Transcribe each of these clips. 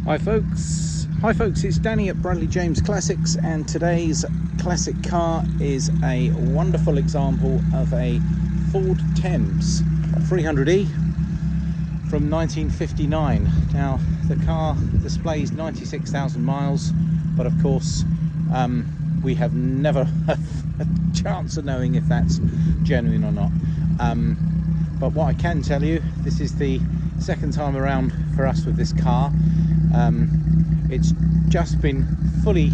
Hi folks, it's Danny at Bradley James Classics, and today's classic car is a wonderful example of a Ford Thames 300e from 1959. Now the car displays 96,000 miles, but of course we have never a chance of knowing if that's genuine or not. But what I can tell you, this is the second time around for us with this car. It's just been fully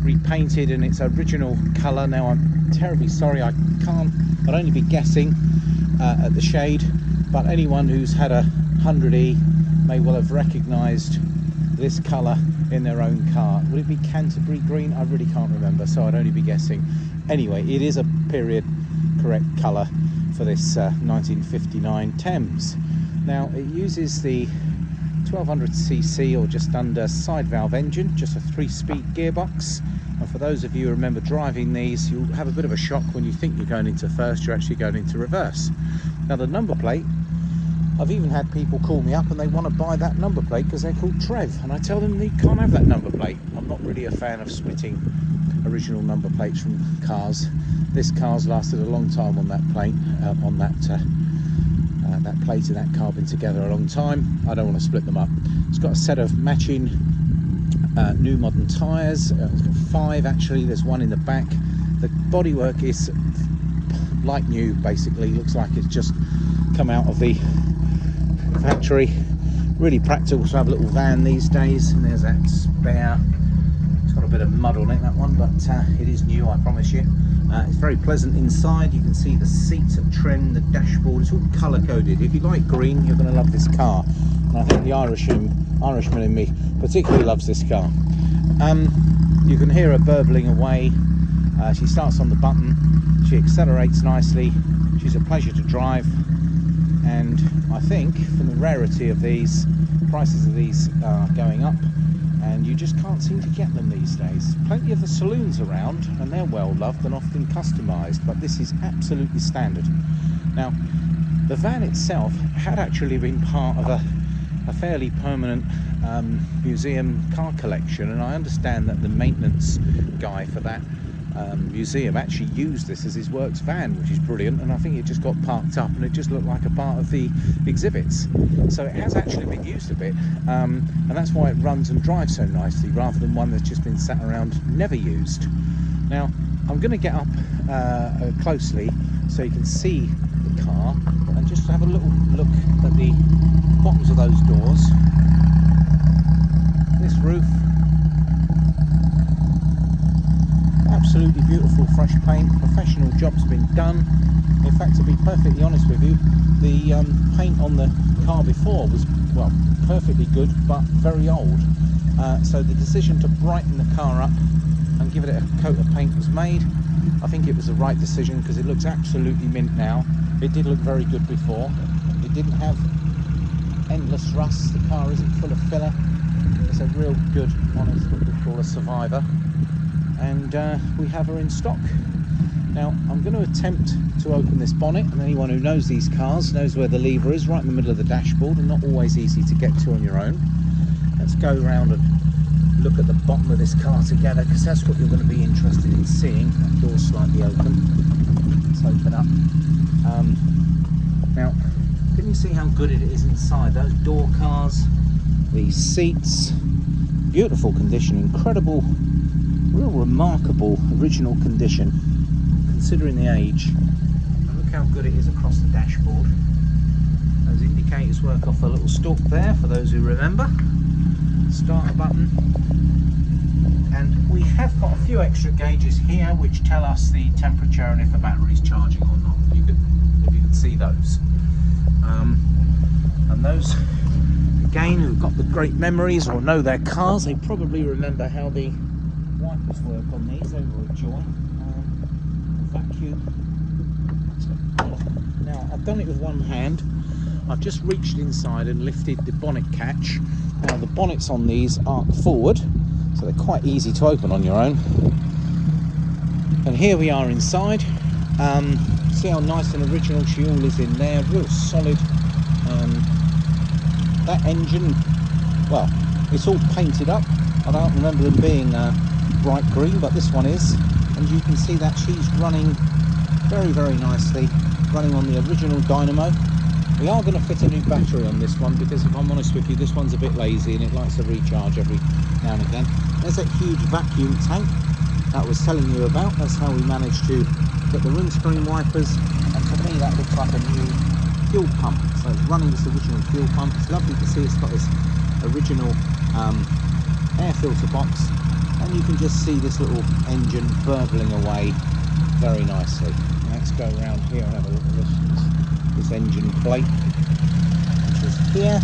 repainted in its original colour. Now I'm terribly sorry, I'd only be guessing at the shade, but anyone who's had a 100e may well have recognised this colour in their own car. Would it be Canterbury green? I really can't remember, so I'd only be guessing. Anyway, it is a period correct colour for this 1959 Thames. Now it uses the 1200cc or just under side valve engine, just a 3-speed gearbox. And for those of you who remember driving these, you'll have a bit of a shock when you think you're going into first, you're actually going into reverse. Now the number plate, I've even had people call me up and they want to buy that number plate because they're called Trev, and I tell them they can't have that number plate. I'm not really a fan of splitting original number plates from cars. This car's lasted a long time on that plate, that plate and that car been together a long time. I don't want to split them up. It's got a set of matching new modern tyres. It's got 5 actually. There's one in the back. The bodywork is like new, basically. Looks like it's just come out of the factory. Really practical to have a little van these days. And there's that spare. It's got a bit of mud on it, that one, but it is new, I promise you. It's very pleasant inside. You can see the seats are trimmed, the dashboard, it's all colour coded. If you like green, you're going to love this car. And I think the Irishman in me particularly loves this car. You can hear her burbling away. She starts on the button, she accelerates nicely, she's a pleasure to drive. And I think from the rarity of these, prices of these are going up, and you just can't seem to get them these days. Plenty of the saloons around, and they're well loved and often customised, but this is absolutely standard. Now the van itself had actually been part of a fairly permanent museum car collection, and I understand that the maintenance guy for that museum actually used this as his works van, which is brilliant. And I think it just got parked up and it just looked like a part of the exhibits, so it has actually been used a bit, and that's why it runs and drives so nicely rather than one that's just been sat around never used. Now I'm going to get up closely so you can see the car and just have a little look at the bottoms of those doors, this roof. Absolutely beautiful, fresh paint. Professional job's been done. In fact, to be perfectly honest with you, the paint on the car before was, well, perfectly good but very old. So the decision to brighten the car up and give it a coat of paint was made. I think it was the right decision because it looks absolutely mint now. It did look very good before. It didn't have endless rust. The car isn't full of filler. It's a real good, honest, what we call a survivor. And we have her in stock. Now I'm going to attempt to open this bonnet, and anyone who knows these cars knows where the lever is, right in the middle of the dashboard, and not always easy to get to on your own. Let's go around and look at the bottom of this car together, because that's what you're going to be interested in seeing. That door's slightly open. Let's open up. Now can you see how good it is inside? Those door cars, these seats, beautiful condition, incredible, real remarkable original condition considering the age. And look how good it is across the dashboard. Those indicators work off a little stalk there for those who remember. Starter button, and we have got a few extra gauges here which tell us the temperature and if the battery's charging or not. If you can see those, and those again who've got the great memories or know their cars, they probably remember how the wipers work on these. They were a joy. Vacuum. Now I've done it with one hand. I've just reached inside and lifted the bonnet catch. Now the bonnets on these arc forward, so they're quite easy to open on your own. And here we are inside. See how nice and original she all is in there, real solid. That engine, well, It's all painted up. I don't remember them being bright green, but this one is, and you can see that she's running very, very nicely, running on the original dynamo. We are going to fit a new battery on this one because, if I'm honest with you, this one's a bit lazy and it likes to recharge every now and again. There's that huge vacuum tank that I was telling you about. That's how we managed to get the windscreen wipers, and to me that looks like a new fuel pump. So it's running this original fuel pump. It's lovely to see. It's got this original air filter box, and you can just see this little engine burbling away very nicely. Let's go around here and have a look at this engine plate, which is here,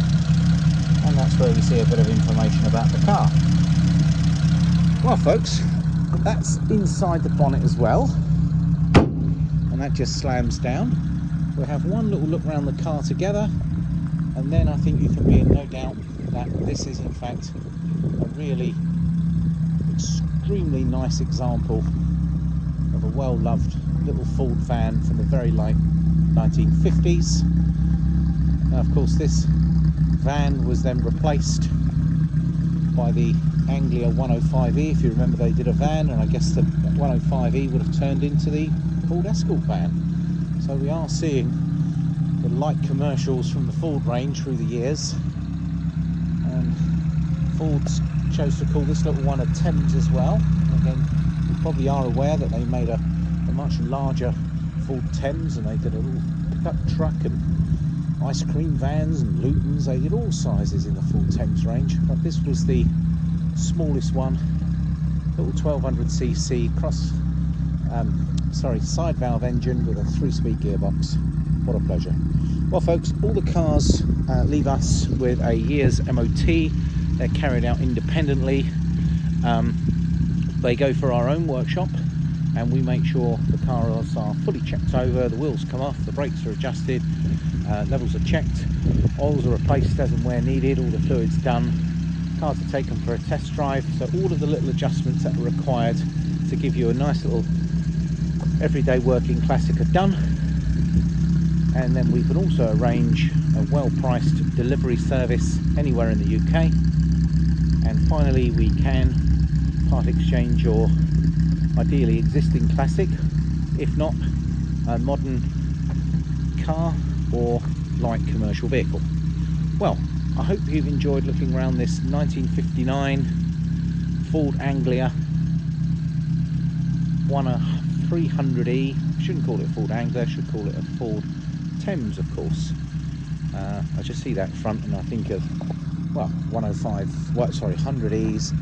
and that's where we see a bit of information about the car. Well folks, that's inside the bonnet as well, and that just slams down. We'll have one little look around the car together, and then I think you can be in no doubt that this is in fact a really extremely nice example of a well-loved little Ford van from the very late 1950s. Now of course this van was then replaced by the Anglia 105e. If you remember, they did a van, and I guess the 105e would have turned into the Ford Escort van. So we are seeing the light commercials from the Ford range through the years, and Ford chose to call this little one a Thames as well. And again, you probably are aware that they made a much larger Ford Thames, and they did a little pickup truck and ice cream vans and Lutons. They did all sizes in the Ford Thames range, but this was the smallest one, little 1200cc side valve engine with a 3-speed gearbox. What a pleasure. Well folks, all the cars leave us with a year's MOT. They're carried out independently. They go for our own workshop, and we make sure the cars are fully checked over, the wheels come off, the brakes are adjusted, levels are checked, oils are replaced as and where needed, all the fluids done, cars are taken for a test drive. So all of the little adjustments that are required to give you a nice little everyday working classic are done. And then we can also arrange a well-priced delivery service anywhere in the UK. And finally, we can part exchange your ideally existing classic, if not a modern car or light commercial vehicle. Well, I hope you've enjoyed looking around this 1959 Ford Anglia 300e. Shouldn't call it a Ford Anglia, should call it a Ford Thames, of course. I just see that front and I think of, well, 100Es,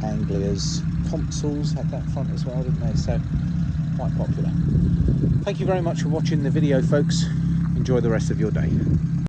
Anglias, Consuls had that front as well, didn't they? So quite popular. Thank you very much for watching the video, folks. Enjoy the rest of your day.